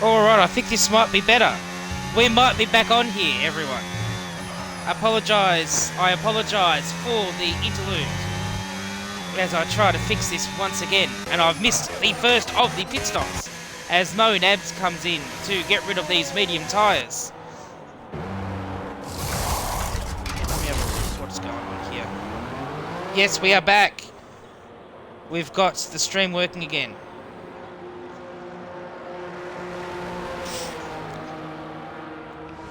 Alright, I think this might be better. We might be back on here, everyone. I apologise for the interlude as I try to fix this once again. And I've missed the first of the pit stops as Mo Nabs comes in to get rid of these medium tyres. Let me have a look what's going on here. Yes, we are back. We've got the stream working again.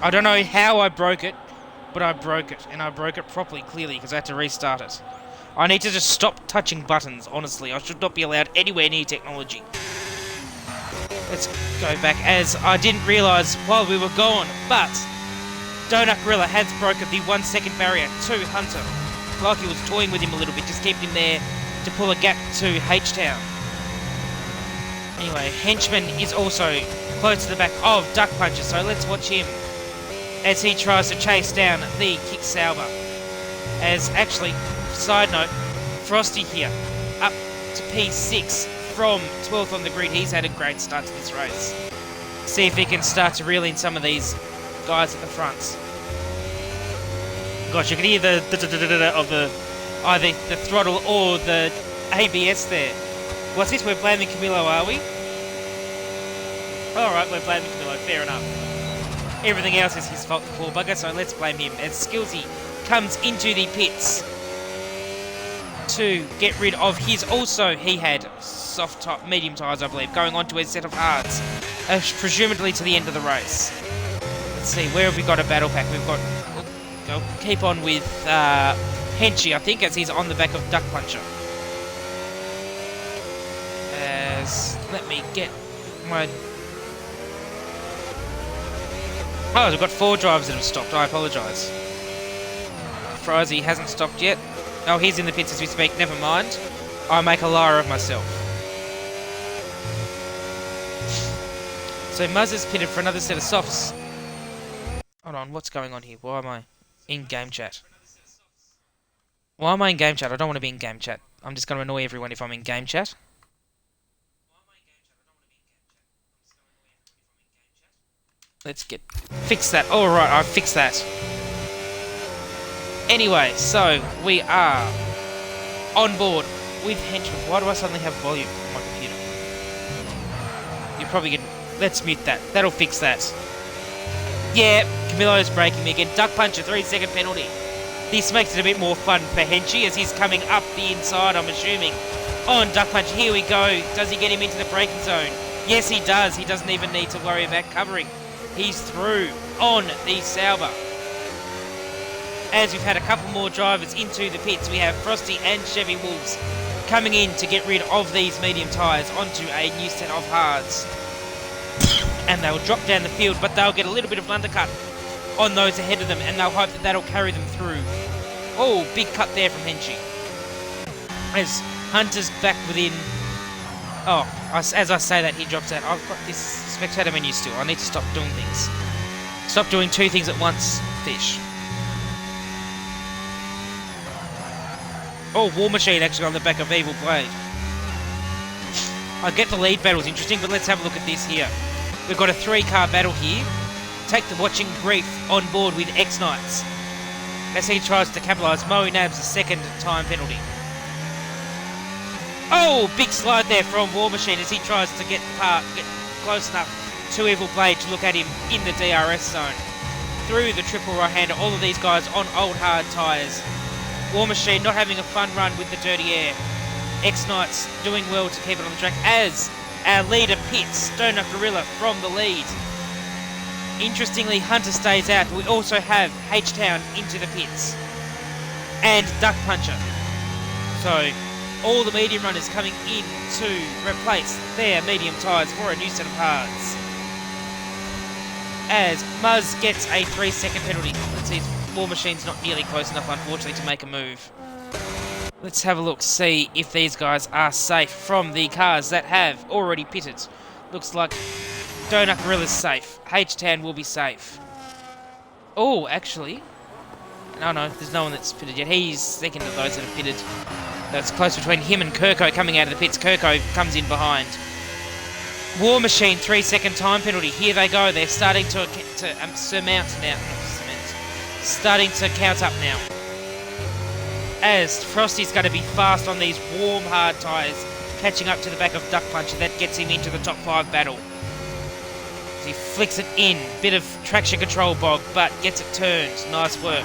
I don't know how I broke it, but I broke it, and I broke it properly, clearly, because I had to restart it. I need to just stop touching buttons, honestly. I should not be allowed anywhere near technology. Let's go back, as I didn't realise while we were gone, but Donut Gorilla has broken the 1 second barrier to Hunter. Like he was toying with him a little bit, just keeping him there to pull a gap to H-Town. Anyway, Henchman is also close to the back of Duck Puncher, so let's watch him as he tries to chase down the Kick Sauber. As actually, side note, Frosty here, up to P6 from 12th on the grid. He's had a great start to this race. See if he can start to reel in some of these guys at the fronts. Gosh, you can hear the of the either the throttle or the ABS there. What's this? We're blaming Camilo, are we? Alright, we're blaming Camilo, fair enough. Everything else is his fault, the poor bugger, so let's blame him. As Skillsy comes into the pits to get rid of his, also he had soft top, medium tyres, I believe, going on to his set of hards, presumably to the end of the race. Let's see, where have we got a battle pack? We've got, go keep on with Henchy, I think, as he's on the back of Duck Puncher. As, let me get my... Oh, we've got 4 drivers that have stopped. I apologise. Frizy hasn't stopped yet. Oh, he's in the pits as we speak. Never mind. I make a liar of myself. So Muzz is pitted for another set of softs. Hold on, what's going on here? Why am I in game chat? Why am I in game chat? I don't want to be in game chat. I'm just going to annoy everyone if I'm in game chat. Let's fix that. Alright, I've fixed that. Anyway, so we are on board with Henchman. Why do I suddenly have volume on my computer? You're probably getting... Let's mute that. That'll fix that. Yeah, Camilo's breaking me again. Duck Puncher, 3-second penalty. This makes it a bit more fun for Henchy as he's coming up the inside, I'm assuming. On Duck Puncher, here we go. Does he get him into the braking zone? Yes, he does. He doesn't even need to worry about covering. He's through on the Sauber. As we've had a couple more drivers into the pits, we have Frosty and Chevy Wolves coming in to get rid of these medium tyres onto a new set of hards. And they'll drop down the field, but they'll get a little bit of an undercut on those ahead of them, and they'll hope that that'll carry them through. Oh, big cut there from Henchy. As Hunter's back within... Oh, as I say that, he drops out. I've got this spectator menu still. I need to stop doing things. Stop doing 2 things at once, fish. Oh, War Machine actually on the back of Evil Blade. I get the lead battle's interesting, but let's have a look at this here. We've got a 3-car battle here. Take the watching brief on board with X-Knights as he tries to capitalise. Moe nabs a second time penalty. Oh, big slide there from War Machine as he tries to get close enough to Evil Blade to look at him in the DRS zone. Through the triple right-hander, all of these guys on old hard tyres. War Machine not having a fun run with the dirty air. X-Knights doing well to keep it on the track as our leader pits, Donut Gorilla from the lead. Interestingly, Hunter stays out, but we also have H-Town into the pits. And Duck Puncher. So, all the medium runners coming in to replace their medium tyres for a new set of hards. As Muzz gets a 3-second penalty. Let's see, War Machine's not nearly close enough, unfortunately, to make a move. Let's have a look, see if these guys are safe from the cars that have already pitted. Looks like Donut Gorilla's safe. H-Town will be safe. Oh, actually... No, there's no one that's pitted yet. He's second of those that have pitted. That's close between him and Kirko coming out of the pits. Kirko comes in behind. War Machine 3-second time penalty. Here they go. They're starting to surmount now. Starting to count up now. As Frosty's going to be fast on these warm, hard tyres, catching up to the back of Duck Puncher. That gets him into the top 5 battle. As he flicks it in. Bit of traction control bog, but gets it turned. Nice work.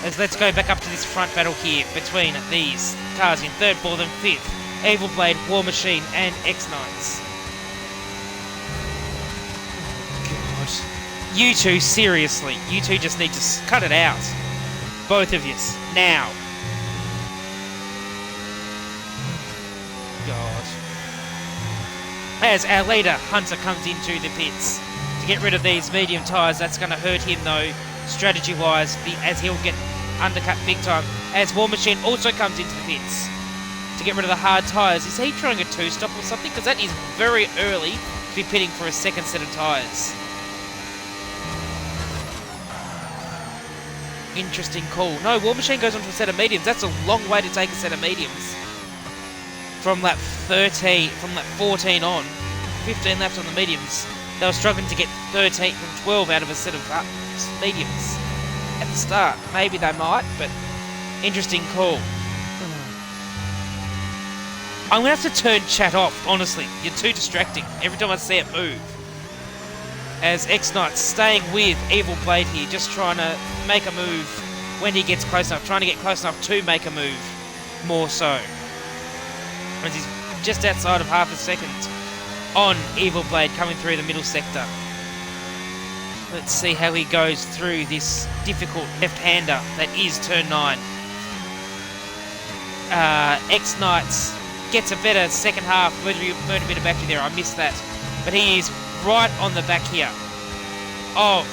As let's go back up to this front battle here between these cars in 3rd, 4th and 5th. Evil Blade, War Machine and X-Knights. God. You two, seriously. You two just need to cut it out. Both of yous. Now. God. As our leader, Hunter, comes into the pits to get rid of these medium tyres. That's going to hurt him, though, strategy-wise, as he'll get undercut big time. As War Machine also comes into the pits to get rid of the hard tyres. Is he trying a 2-stop or something? Because that is very early to be pitting for a second set of tyres. Interesting call. No, War Machine goes on to a set of mediums. That's a long way to take a set of mediums. From lap 13, from lap 14 on, 15 laps on the mediums, they were struggling to get 13 from 12 out of a set of mediums at the start. Maybe they might, but interesting call. I'm going to have to turn chat off, honestly. You're too distracting every time I see it move. As X-Knights staying with Evil Blade here, just trying to make a move when he gets close enough, trying to get close enough to make a move more so. As he's just outside of half a second on Evil Blade coming through the middle sector. Let's see how he goes through this difficult left-hander that is turn 9. X-Knights gets a better second half. Whether you burned a bit of battery there, I missed that. But he is right on the back here of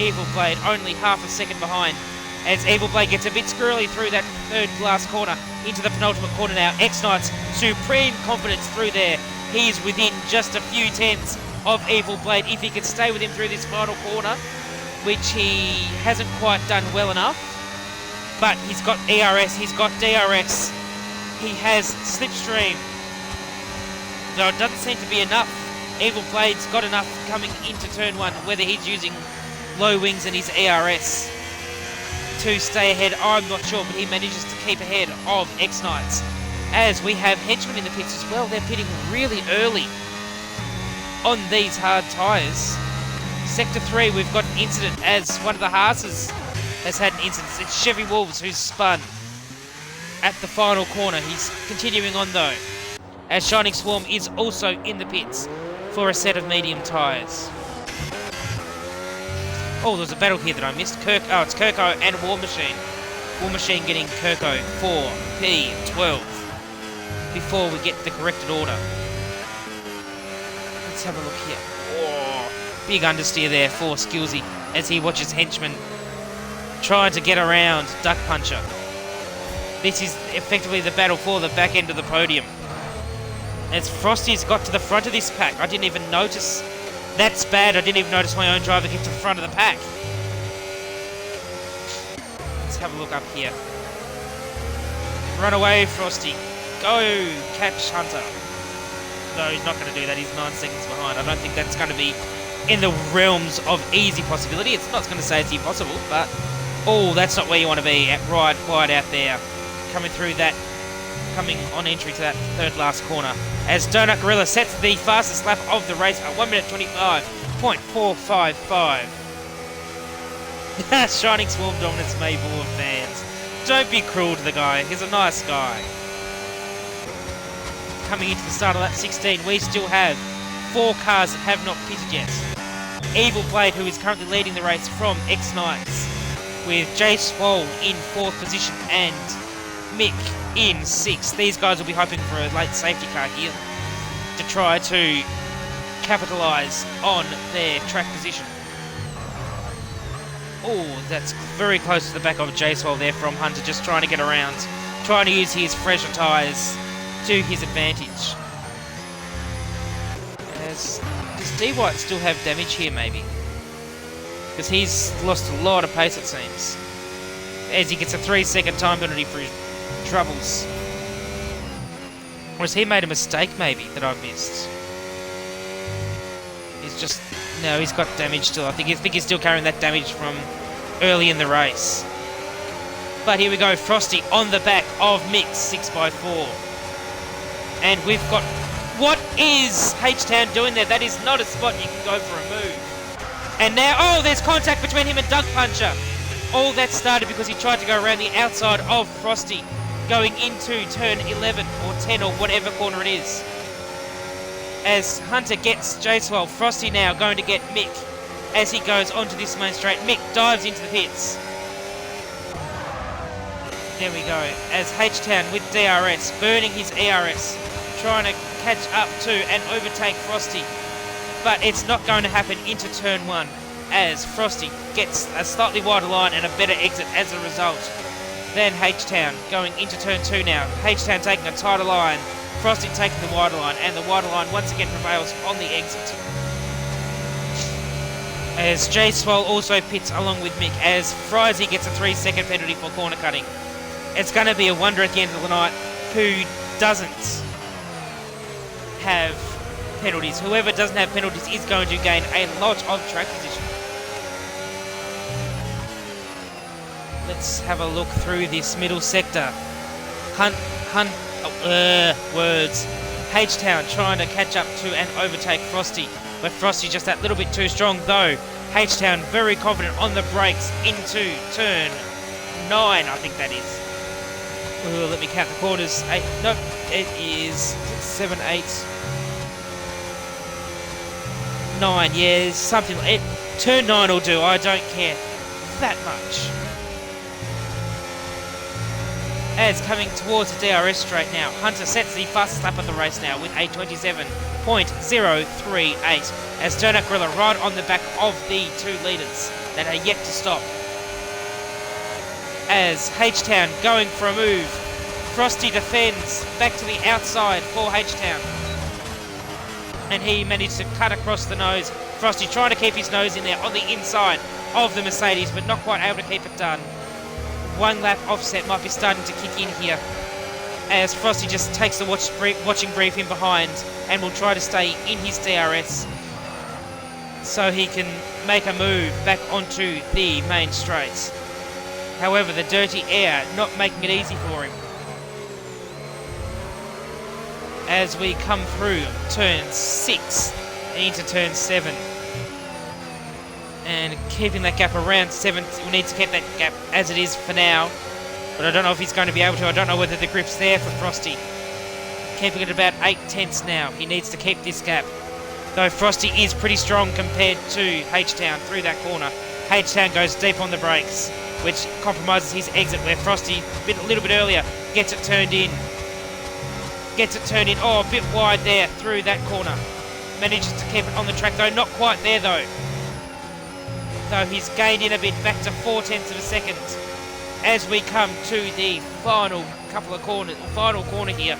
Evil Blade, only half a second behind. As Evil Blade gets a bit squirrely through that 3rd last corner into the penultimate corner now. X-Knights, supreme confidence through there. He's within just a few tenths of Evil Blade if he can stay with him through this final corner, which he hasn't quite done well enough. But he's got ERS, he's got DRS, he has Slipstream. Though it doesn't seem to be enough. Evil Blade's got enough coming into turn 1, whether he's using low wings and his ERS to stay ahead, I'm not sure, but he manages to keep ahead of X-Knights. As we have Henchmen in the pits as well, they're pitting really early on these hard tyres. Sector 3, we've got an incident as one of the Haas's has had an incident. It's Chevy Wolves who's spun at the final corner. He's continuing on though, as Shining Swarm is also in the pits for a set of medium tyres. Oh, there's a battle here that I missed. It's Kirko and War Machine. War Machine getting Kirko for P12 before we get the corrected order. Let's have a look here. Oh, big understeer there for Skillsy as he watches Henchman trying to get around Duck Puncher. This is effectively the battle for the back end of the podium. As Frosty's got to the front of this pack, I didn't even notice. That's bad, I didn't even notice my own driver get to the front of the pack. Let's have a look up here. Run away, Frosty. Go, catch Hunter. No, he's not going to do that, he's 9 seconds behind. I don't think that's going to be in the realms of easy possibility. It's not going to say it's impossible, but... Oh, that's not where you want to be, right wide out there. Coming through that, coming on entry to that 3rd last corner. As Donut Gorilla sets the fastest lap of the race at 1 minute 25.455. Shining Swarm dominance, Mayborn fans. Don't be cruel to the guy, he's a nice guy. Coming into the start of lap 16, we still have 4 cars that have not pitted yet. Evil Blade, who is currently leading the race from X-Knights, with Jay Swole in 4th position and Mick in 6th. These guys will be hoping for a late safety car here to try to capitalise on their track position. Oh, that's very close to the back of Jay Swole there from Hunter, just trying to get around, trying to use his fresher tyres to his advantage. Does D White still have damage here, maybe? Because he's lost a lot of pace, it seems. As he gets a 3-second time penalty for his troubles. Or has he made a mistake, maybe, that I've missed? He's just... No, he's got damage still. I think he's still carrying that damage from early in the race. But here we go, Frosty on the back of Mick, 6x4. And we've got... What is H-Town doing there? That is not a spot you can go for a move. And now, oh, there's contact between him and Doug Puncher. All that started because he tried to go around the outside of Frosty, going into turn 11 or 10 or whatever corner it is. As Hunter gets J-Swell, Frosty now going to get Mick as he goes onto this main straight. Mick dives into the pits. There we go. As H-Town with DRS, burning his ERS, trying to catch up to and overtake Frosty. But it's not going to happen into turn 1, as Frosty gets a slightly wider line and a better exit as a result. Then H-Town going into turn 2 now. H-Town taking a tighter line, Frosty taking the wider line, and the wider line once again prevails on the exit. As J-Swell also pits along with Mick, as Frizy gets a 3-second penalty for corner cutting. It's going to be a wonder at the end of the night who doesn't have penalties. Whoever doesn't have penalties is going to gain a lot of track position. Let's have a look through this middle sector. Words. H-Town trying to catch up to and overtake Frosty, but Frosty just that little bit too strong though. H-Town very confident on the brakes into turn 9, I think that is. Ooh, let me count the corners. 8, nope, it is 7, 8, 9, yeah, something like it. Turn 9 will do, I don't care that much. As coming towards the DRS straight now, Hunter sets the fastest lap of the race now with a 27.038 as Donut Gorilla right on the back of the 2 leaders that are yet to stop. As H-Town going for a move, Frosty defends back to the outside for H-Town. And he managed to cut across the nose. Frosty trying to keep his nose in there on the inside of the Mercedes, but not quite able to keep it done. 1 lap offset might be starting to kick in here, as Frosty just takes the watching brief in behind and will try to stay in his DRS so he can make a move back onto the main straight. However, the dirty air not making it easy for him. As we come through turn 6 and into turn 7. And keeping that gap around 7, we need to keep that gap as it is for now. But I don't know if he's going to be able to. I don't know whether the grip's there for Frosty. Keeping it about 8 tenths now. He needs to keep this gap. Though Frosty is pretty strong compared to H-Town through that corner. H-Town goes deep on the brakes, which compromises his exit where Frosty, a little bit earlier, gets it turned in. Oh, a bit wide there through that corner. Manages to keep it on the track though. Not quite there though. Though he's gained in a bit, back to 4/10 of a second. As we come to the final couple of corners, final corner here.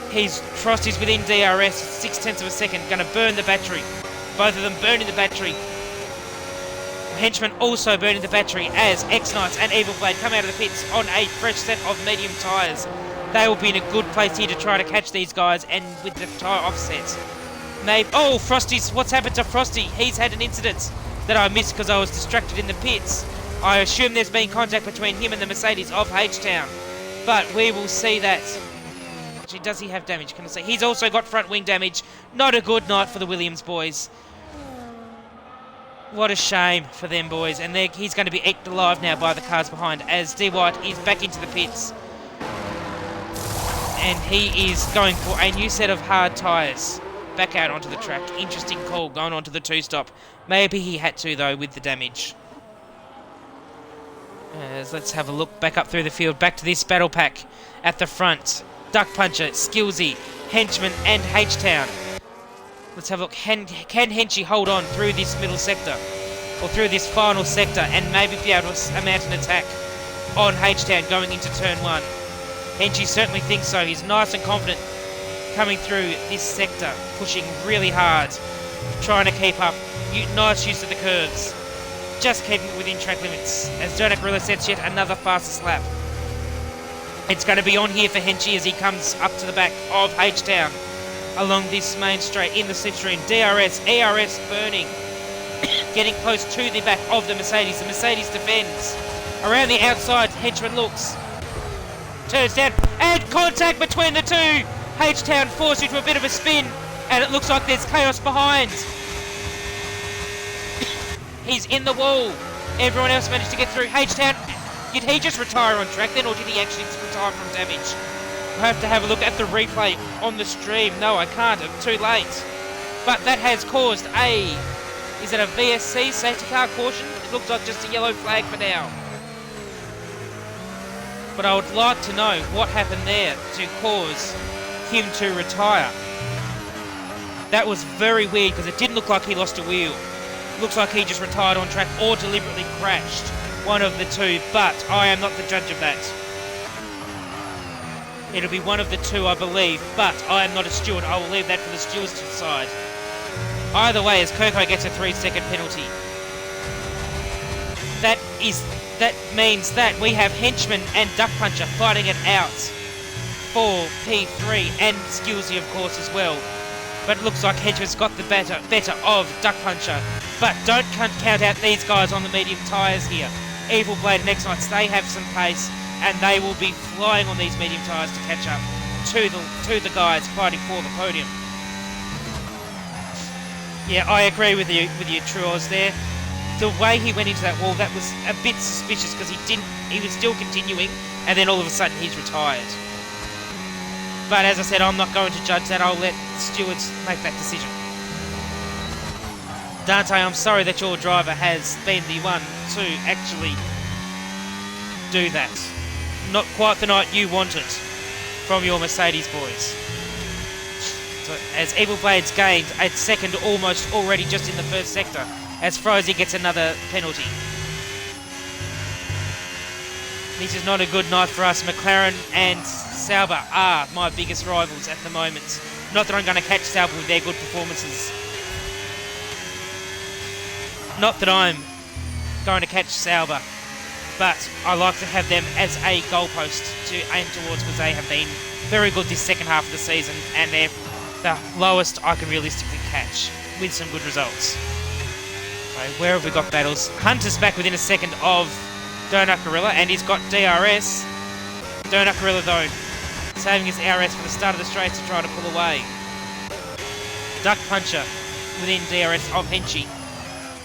Frosty's within DRS, 6/10 of a second, going to burn the battery. Both of them burning the battery. Henchman also burning the battery as X-Knights and Evil Blade come out of the pits on a fresh set of medium tyres. They will be in a good place here to try to catch these guys, and with the tyre offset. Maybe. Oh, Frosty's. What's happened to Frosty? He's had an incident that I missed because I was distracted in the pits. I assume there's been contact between him and the Mercedes of H-Town, but we will see that. Actually, does he have damage? Can I say? He's also got front wing damage. Not a good night for the Williams boys. What a shame for them boys, and he's going to be eaten alive now by the cars behind as D. White is back into the pits. And he is going for a new set of hard tyres. Back out onto the track. Interesting call going onto the 2-stop. Maybe he had to though with the damage. Let's have a look back up through the field. Back to this battle pack at the front. Duck Puncher, Skillsy, Henchman and H-Town. Let's have a look. Can Henchy hold on through this middle sector? Or through this final sector and maybe be able to mount an attack on H-Town going into turn 1? Henchy certainly thinks so. He's nice and confident coming through this sector, pushing really hard, trying to keep up. Nice use of the curves, just keeping it within track limits. As Donut Gorilla sets yet another fastest lap. It's going to be on here for Henchy as he comes up to the back of H-Town. along this main straight in the slipstream. DRS, ARS burning, getting close to the back of the Mercedes. The Mercedes defends. Around the outside, Henchman looks. Turns down, and contact between the two. H-Town forced into a bit of a spin, and it looks like there's chaos behind. He's in the wall. Everyone else managed to get through. H-Town, did he just retire on track then, or did he actually retire from damage? I have to have a look at the replay on the stream. No, I can't. I'm too late. But that has caused a... Is it a VSC safety car caution? It looks like just a yellow flag for now. But I would like to know what happened there to cause him to retire. That was very weird because it didn't look like he lost a wheel. Looks like he just retired on track or deliberately crashed. One of the two, but I am not the judge of that. It'll be one of the two, I believe, but I am not a steward. I will leave that for the stewards to decide. Either way, as Kirko gets a 3-second penalty. That means that we have Henchman and Duck Puncher fighting it out for P3 and Skillsy, of course, as well. But it looks like Henchman's got the better of Duck Puncher. But don't count out these guys on the medium tyres here. Evil Blade and X-Knights, they have some pace, and they will be flying on these medium tyres to catch up to the guys fighting for the podium. Yeah, I agree with you, Truos there. The way he went into that wall, that was a bit suspicious because he was still continuing, and then all of a sudden he's retired. But as I said, I'm not going to judge that. I'll let stewards make that decision. Dante, I'm sorry that your driver has been the one to actually do that. Not quite the night you wanted from your Mercedes boys. So as Evil Blades gained a second almost already just in the first sector, as Frozy gets another penalty. This is not a good night for us. McLaren and Sauber are my biggest rivals at the moment. Not that I'm going to catch Sauber with their good performances. Not that I'm going to catch Sauber, but I like to have them as a goalpost to aim towards because they have been very good this second half of the season and they're the lowest I can realistically catch with some good results. Okay, where have we got battles? Hunter's back within a second of Donut Gorilla and he's got DRS. Donut Gorilla though, saving his DRS for the start of the straight to try to pull away. Duck Puncher within DRS of Henchy.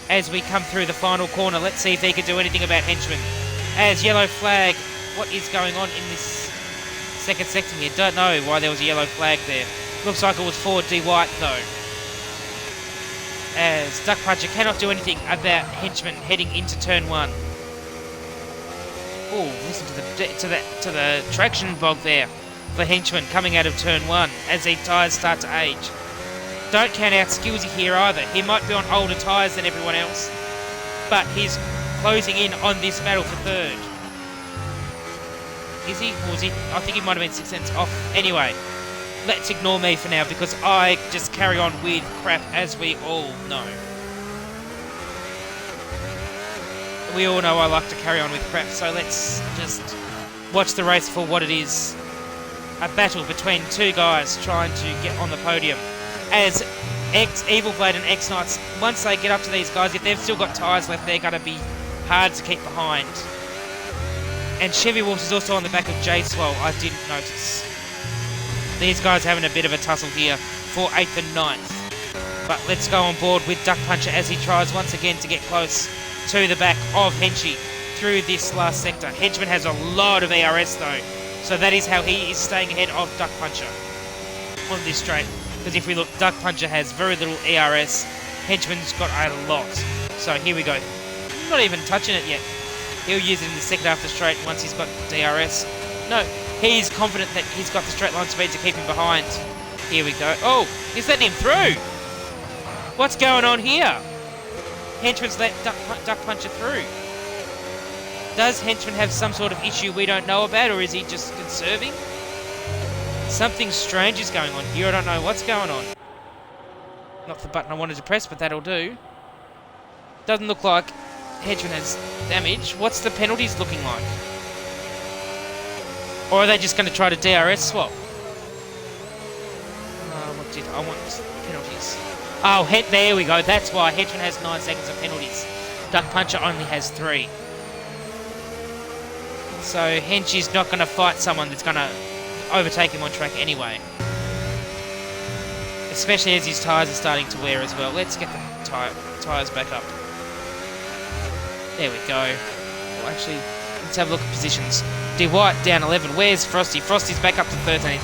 As we come through the final corner, let's see if they can do anything about Henchman. As yellow flag, what is going on in this second sector here? Don't know why there was a yellow flag there. Looks like it was for D. White though. As Duck Puncher cannot do anything about Henchman heading into turn 1. Oh, listen to the traction bog there for Henchman coming out of turn 1 as the tyres start to age. Don't count out Skillsy here either. He might be on older tyres than everyone else, but he's closing in on this battle for third. Is he? Or was he? I think he might have been 6 cents off. Anyway, let's ignore me for now because I just carry on with crap as we all know. We all know I like to carry on with crap, so let's just watch the race for what it is. A battle between two guys trying to get on the podium. As Evil Blade and X-Knights, once they get up to these guys, if they've still got tyres left, they're going to be hard to keep behind. And Chevy Wolves is also on the back of J-Swell, I didn't notice. These guys having a bit of a tussle here for 8th and 9th. But let's go on board with Duck Puncher as he tries once again to get close to the back of Henchy through this last sector. Henchman has a lot of ERS though, so that is how he is staying ahead of Duck Puncher on this straight. Because if we look, Duck Puncher has very little ERS, Henchman's got a lot. So here we go. Not even touching it yet. He'll use it in the second half of the straight once he's got DRS. No, he's confident that he's got the straight line speed to keep him behind. Here we go. Oh, he's letting him through. What's going on here? Henchman's let Duck Puncher through. Does Henchman have some sort of issue we don't know about, or is he just conserving? Something strange is going on here. I don't know what's going on. Not the button I wanted to press, but that'll do. Doesn't look like Henchman has damage. What's the penalties looking like? Or are they just going to try to DRS swap? What did I want penalties. Oh, there we go. That's why Henchman has 9 seconds of penalties. Duck Puncher only has 3. So Henchy's not going to fight someone that's going to overtake him on track anyway. Especially as his tyres are starting to wear as well. Let's get the tyres back up. There we go. Well, actually, let's have a look at positions. Dwight down 11. Where's Frosty? Frosty's back up to 13th.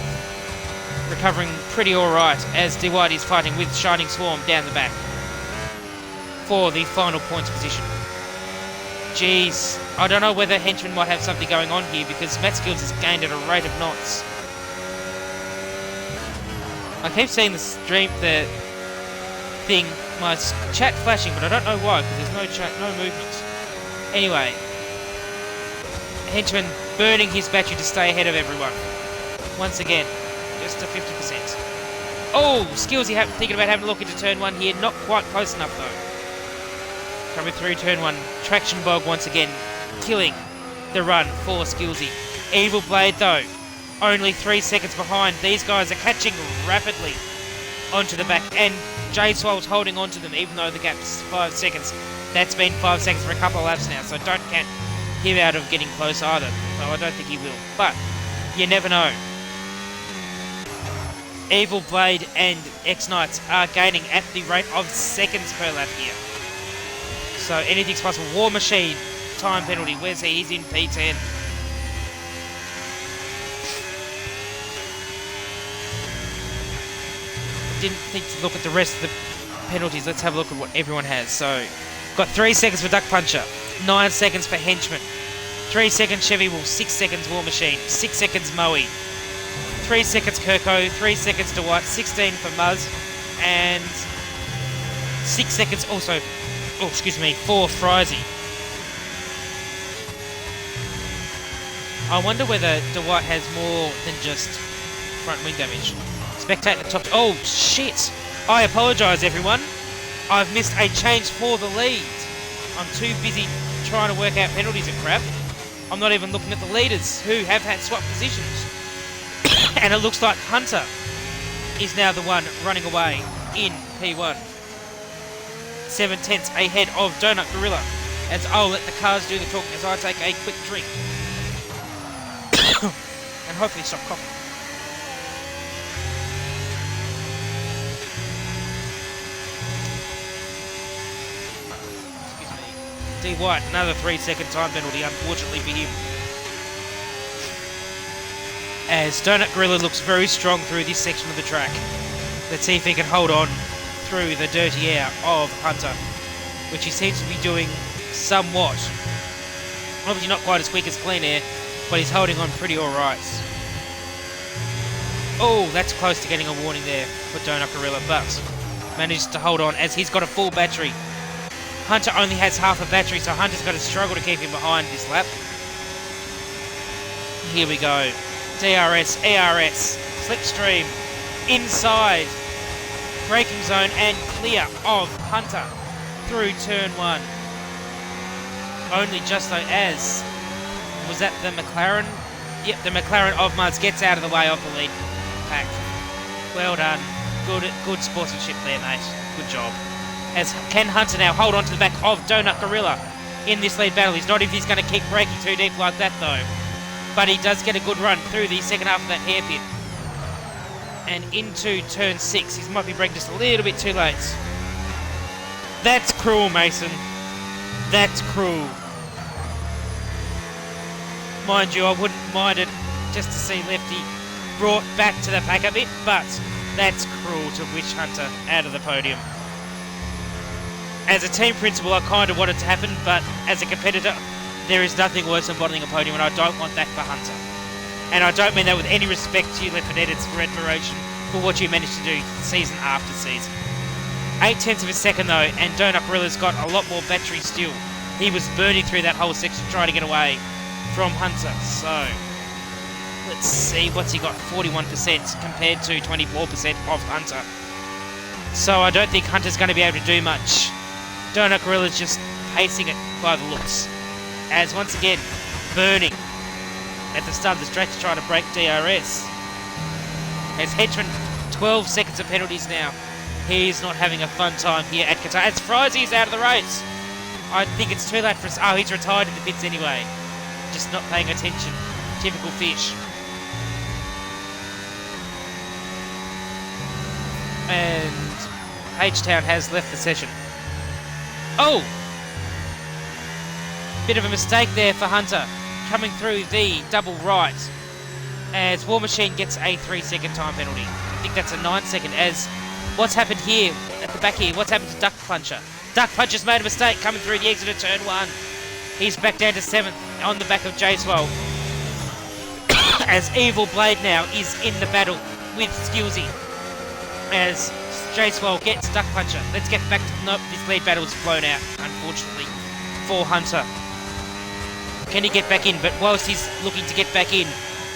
Recovering pretty alright as Dwight is fighting with Shining Swarm down the back for the final points position. Jeez, I don't know whether Henchman might have something going on here because Matt Skills has gained at a rate of knots. I keep seeing the thing, my chat flashing, but I don't know why because there's no chat, no movement. Anyway, Henchman burning his battery to stay ahead of everyone. Once again, just to 50%. Oh, Skillsy thinking about having a look into turn 1 here. Not quite close enough though. Coming through turn 1. Traction Bog once again killing the run for Skillsy. Evil Blade though, only 3 seconds behind. These guys are catching rapidly onto the back and J-Swell's holding on to them even though the gap's 5 seconds. That's been 5 seconds for a couple of laps now, so don't count him out of getting close either. Well, I don't think he will, but you never know. Evil Blade and X-Knights are gaining at the rate of seconds per lap here. So anything's possible. War Machine, time penalty. Where's he? He's in P10. Didn't think to look at the rest of the penalties. Let's have a look at what everyone has. So, got 3 seconds for Duck Puncher, 9 seconds for Henchman, 3 seconds Chevy Wolf, 6 seconds War Machine, 6 seconds Moe, 3 seconds Kirko, 3 seconds Dwight, 16 for Muzz, and 6 seconds also, for Frizy. I wonder whether Dwight has more than just front wing damage. Spectate the top. Oh, shit. I apologise, everyone. I've missed a change for the lead. I'm too busy trying to work out penalties and crap. I'm not even looking at the leaders who have had swap positions. And it looks like Hunter is now the one running away in P1. 7 tenths ahead of Donut Gorilla. As I'll let the cars do the talking as I take a quick drink. And hopefully stop coughing. D. White, another 3 second time penalty, unfortunately for him. As Donut Gorilla looks very strong through this section of the track. Let's see if he can hold on through the dirty air of Hunter, which he seems to be doing somewhat. Obviously not quite as quick as Clean Air, but he's holding on pretty alright. Oh, that's close to getting a warning there for Donut Gorilla, but manages to hold on as he's got a full battery. Hunter only has half a battery, so Hunter's got to struggle to keep him behind this lap. Here we go. DRS, ERS, Slipstream, inside, braking zone and clear of Hunter through turn 1. Only just though as, was that the McLaren? Yep, the McLaren of Muzz gets out of the way of the lead pack. Well done. Good sportsmanship there, mate. Good job. As can Hunter now hold on to the back of Donut Gorilla in this lead battle. He's not if he's going to keep braking too deep like that though. But he does get a good run through the second half of that hairpin. And into turn 6. He might be braking just a little bit too late. That's cruel, Mason. That's cruel. Mind you, I wouldn't mind it just to see Lefty brought back to the pack a bit, but that's cruel to wish Hunter out of the podium. As a team principal, I kind of want it to happen, but as a competitor, there is nothing worse than bottoming a podium, and I don't want that for Hunter. And I don't mean that with any respect to you, Left for Dead. It's for admiration for what you managed to do season after season. 8 tenths of a second though, and Donut Gorilla's got a lot more battery still. He was burning through that whole section trying to get away from Hunter. So, let's see what's he got, 41% compared to 24% of Hunter. So I don't think Hunter's going to be able to do much. Donut Gorilla's just pacing it by the looks. As once again, burning at the start of the stretch trying to break DRS. As Henchman 12 seconds of penalties now. He's not having a fun time here at Qatar. As Frizy is out of the race. I think it's too late for us. Oh, he's retired in the pits anyway. Just not paying attention. Typical fish. And H-Town has left the session. Oh! Bit of a mistake there for Hunter. Coming through the double right. As War Machine gets a 3-second time penalty. I think that's a 9-second. As what's happened here at the back here? What's happened to Duck Puncher? Duck Puncher's made a mistake coming through the exit of turn 1. He's back down to 7th on the back of J-Swell. As Evil Blade now is in the battle with Skillsy. As J-Swell gets Duck Puncher. Let's get back to... Nope, this lead battle is blown out, unfortunately, for Hunter. Can he get back in? But whilst he's looking to get back in,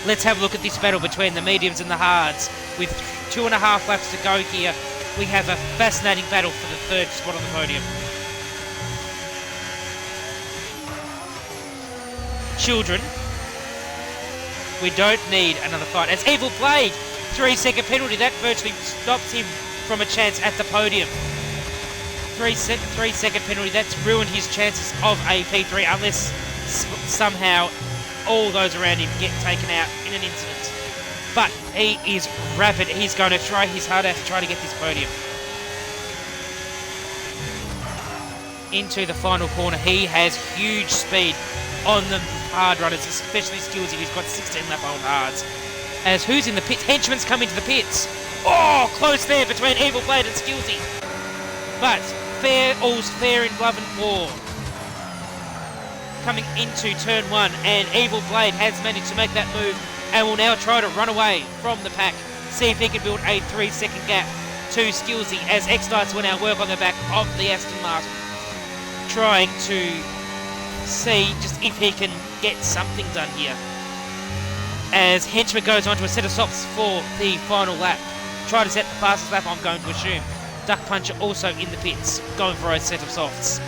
let's have a look at this battle between the mediums and the hards. With 2.5 laps to go here, we have a fascinating battle for the 3rd spot on the podium. Children, we don't need another fight. As Evil Blade, 3-second penalty, that virtually stops him from a chance at the podium. 3-second penalty, that's ruined his chances of a P3 unless somehow all those around him get taken out in an incident. But he is rapid. He's going to try his hardest to try to get this podium. Into the final corner. He has huge speed on the hard runners, especially Skillsy, who's got 16 lap old hards. As who's in the pits? Henchman's coming to the pits. Oh, close there between Evil Blade and Skillsy. But all's fair in love and war. Coming into turn 1, and Evil Blade has managed to make that move and will now try to run away from the pack. See if he can build a 3-second gap to Skillsy as X-Knights will now work on the back of the Aston Martin. Trying to see just if he can get something done here. As Henchman goes on to a set of softs for the final lap. Try to set the fastest lap, I'm going to assume. Duck Puncher also in the pits, going for a set of softs.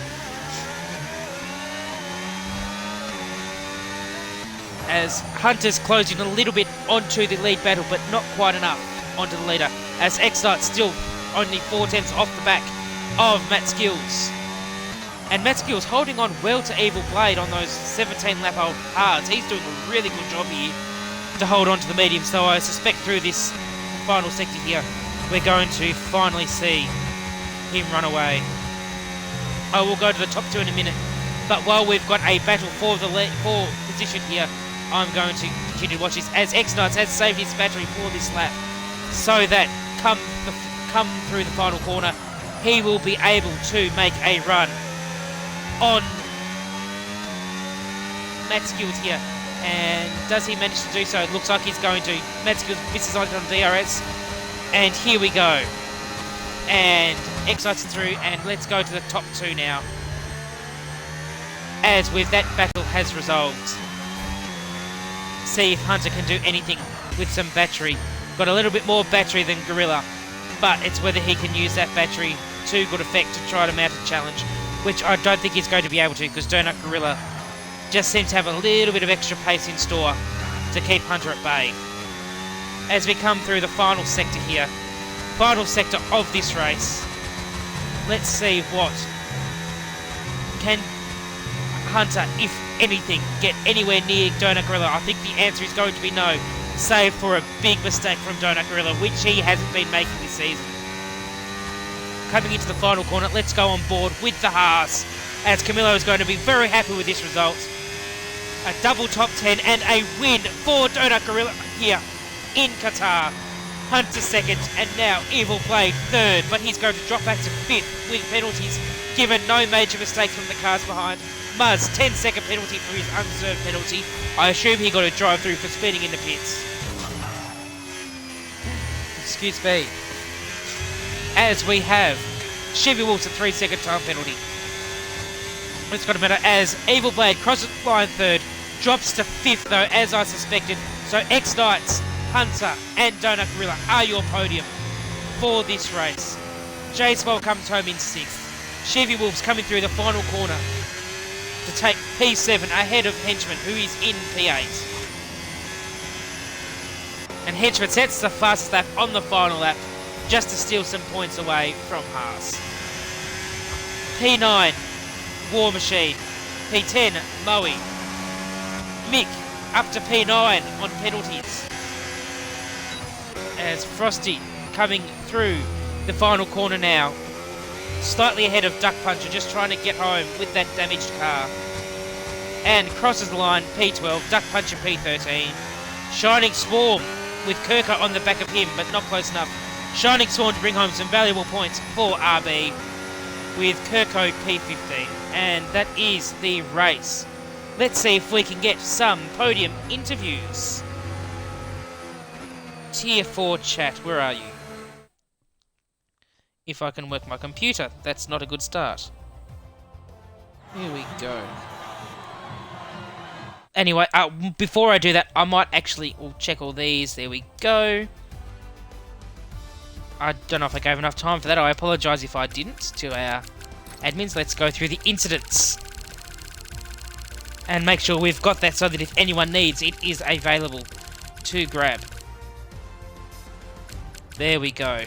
As Hunter's closing a little bit onto the lead battle, but not quite enough onto the leader. As X-Knight still only 4/10 off the back of Matt Skills. And Matt Skills holding on well to Evil Blade on those 17 lap old hards. He's doing a really good job here to hold on to the medium. So I suspect through this final sector here, we're going to finally see him run away. I will go to the top 2 in a minute. But while we've got a battle for the for position here, I'm going to continue to watch this as X-Knights has saved his battery for this lap, so that come through the final corner, he will be able to make a run on Matt Skills here. And does he manage to do so? It looks like he's going to. Matt Skills misses on DRS, and here we go. And X-Knights through, and let's go to the top 2 now. As with that battle has resolved. See if Hunter can do anything with some battery. Got a little bit more battery than Gorilla, but it's whether he can use that battery to good effect to try to mount a challenge, which I don't think he's going to be able to, because Donut Gorilla just seems to have a little bit of extra pace in store to keep Hunter at bay. As we come through the final sector here, final sector of this race, let's see what can Hunter, if anything, get anywhere near Donut Gorilla. I think the answer is going to be no, save for a big mistake from Donut Gorilla, which he hasn't been making this season. Coming into the final corner, let's go on board with the Haas, as Camillo is going to be very happy with this result. A double top 10 and a win for Donut Gorilla here in Qatar. Hunter 2nd, and now Evil Blade 3rd, but he's going to drop back to 5th with penalties, given no major mistakes from the cars behind. Muzz, 10-second penalty for his undeserved penalty. I assume he got a drive through for speeding in the pits. Excuse me. As we have Chevy Wolf's a 3-second time penalty. It's got to matter as Evil Blade crosses line 3rd, drops to 5th though, as I suspected. So X-Knights, Hunter and Donut Gorilla are your podium for this race. J-Swell comes home in 6th. Chevy Wolves coming through the final corner to take P7 ahead of Henchman, who is in P8. And Henchman sets the fastest lap on the final lap just to steal some points away from Haas. P9, War Machine. P10, Moe. Mick up to P9 on penalties. As Frosty coming through the final corner now. Slightly ahead of Duck Puncher, just trying to get home with that damaged car. And crosses the line, P12, Duck Puncher P13. Shining Swarm with Kirker on the back of him, but not close enough. Shining Swarm to bring home some valuable points for RB with Kirko P15. And that is the race. Let's see if we can get some podium interviews. Tier 4 chat, where are you? If I can work my computer, that's not a good start. Here we go. Anyway, before I do that, I might actually check all these. There we go. I don't know if I gave enough time for that. I apologise if I didn't to our admins. Let's go through the incidents. And make sure we've got that so that if anyone needs, it is available to grab. There we go.